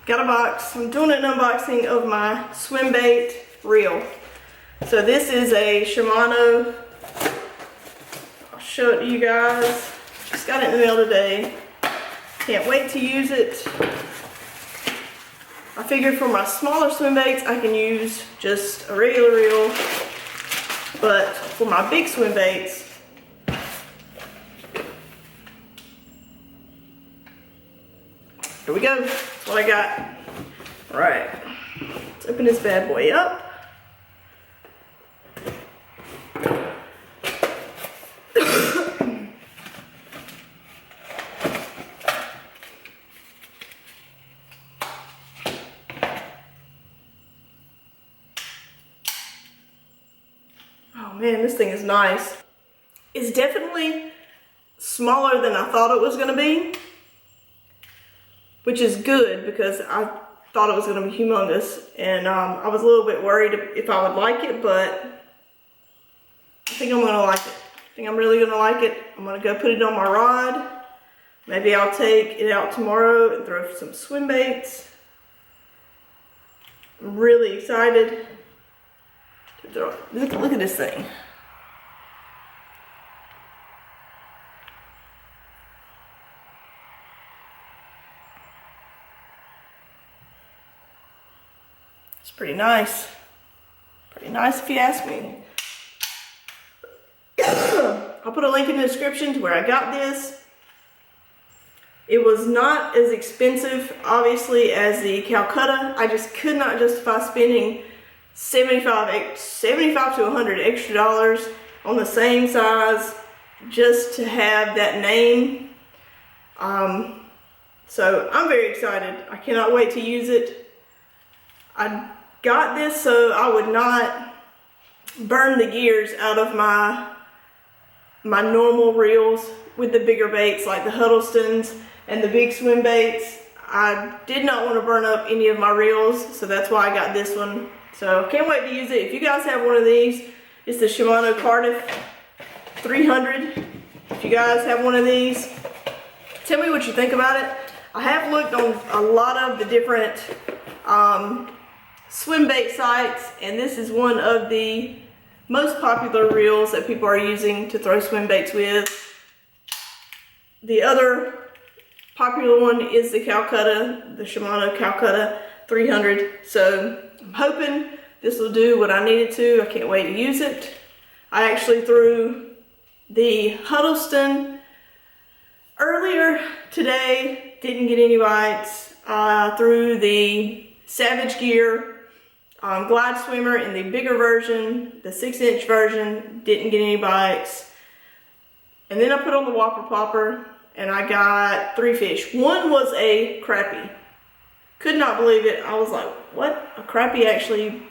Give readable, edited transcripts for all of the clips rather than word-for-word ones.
got a box. I'm doing an unboxing of my swim bait reel. So this is a Shimano. I'll show it to you guys. Just got it in the mail today. Can't wait to use it. I figured for my smaller swim baits I can use just a regular reel, but for my big swim baits, here we go. That's what I got. All right, let's open this bad boy up. Oh man, this thing is nice. It's definitely smaller than I thought it was gonna be, which is good because I thought it was gonna be humongous, and I was a little bit worried if I would like it, but I think I'm gonna like it. I think I'm really gonna like it. I'm gonna go put it on my rod. Maybe I'll take it out tomorrow and throw some swim baits. I'm really excited. Look at this thing. It's pretty nice. Pretty nice if you ask me. I'll put a link in the description to where I got this. It was not as expensive, obviously, as the Calcutta. I just could not justify spending $75 to $100 extra on the same size just to have that name. So I'm very excited. I cannot wait to use it. I got this so I would not burn the gears out of my normal reels with the bigger baits like the Huddlestons and the big swim baits. I did not want to burn up any of my reels, so that's why I got this one. So can't wait to use it. If you guys have one of these, it's the Shimano Cardiff 300. If you guys have one of these, tell me what you think about it. I have looked on a lot of the different swim bait sites, and this is one of the most popular reels that people are using to throw swim baits with. The other popular one is the Calcutta, the Shimano Calcutta 300. So I'm hoping this will do what I needed to. I can't wait to use it. I actually threw the Huddleston earlier today, didn't get any bites. I threw the Savage Gear Glide Swimmer in the bigger version, the 6-inch version, didn't get any bites. And then I put on the Whopper Popper and I got 3 fish. One was a crappie. Could not believe it. I was like, what? A crappie actually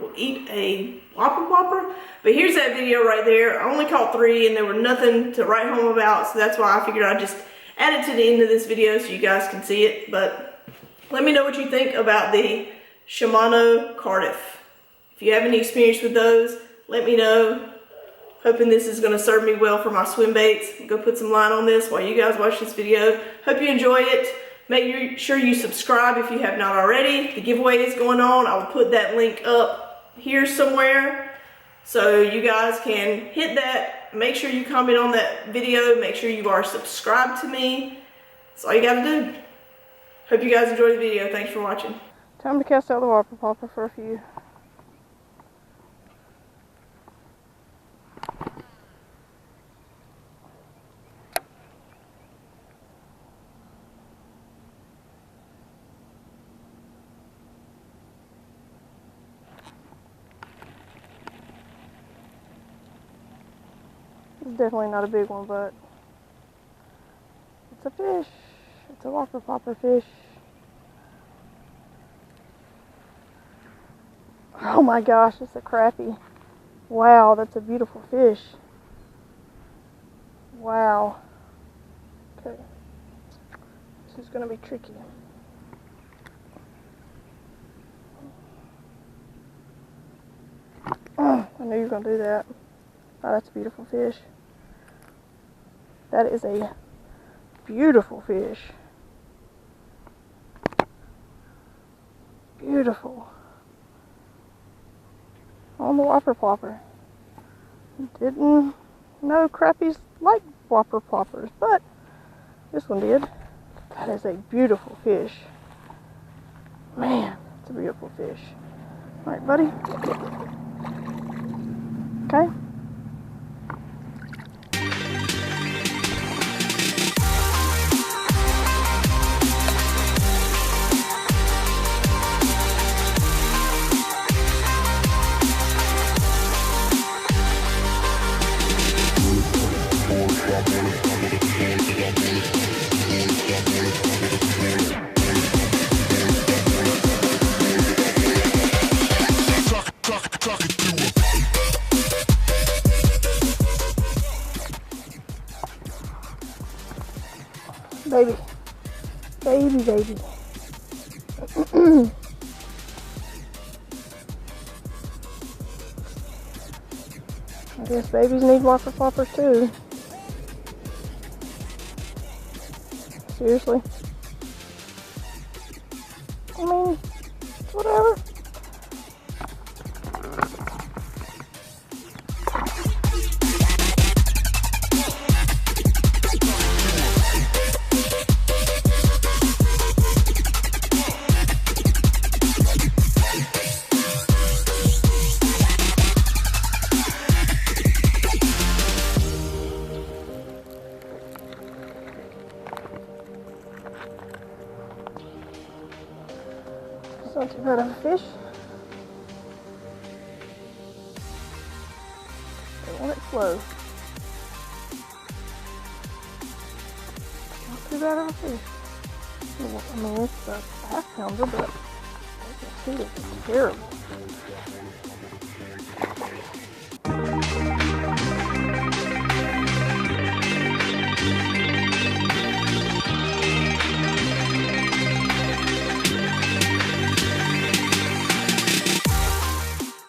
will eat a Whopper Popper? But here's that video right there. I only caught 3 and there were nothing to write home about, so that's why I figured I'd just add it to the end of this video so you guys can see it. But let me know what you think about the Shimano Cardiff. If you have any experience with those, let me know. Hoping this is going to serve me well for my swim baits. Go put some line on this while you guys watch this video. Hope you enjoy it. Make sure you subscribe if you have not already. The giveaway is going on. I will put that link up here somewhere so you guys can hit that. Make sure you comment on that video. Make sure you are subscribed to me. That's all you got to do. Hope you guys enjoyed the video. Thanks for watching. Time to cast out the Whopper Popper for a few. It's definitely not a big one, but it's a fish. It's a Whopper Popper fish. Oh my gosh, it's a crappie. Wow, that's a beautiful fish. Wow. Okay. This is going to be tricky. Oh, I knew you were going to do that. Oh, that's a beautiful fish. That is a beautiful fish. beautiful. On the whopper plopper. Didn't know crappies like whopper ploppers, but this one did. That is a beautiful fish. Man, it's a beautiful fish. Alright, buddy. Okay. Baby. Baby, baby. I guess babies need whopper floppers too. Seriously. I mean, whatever. It's not too bad of a fish. Don't want it slow. Not too bad of a fish. I mean, it's a half pounder, but I can see it's terrible.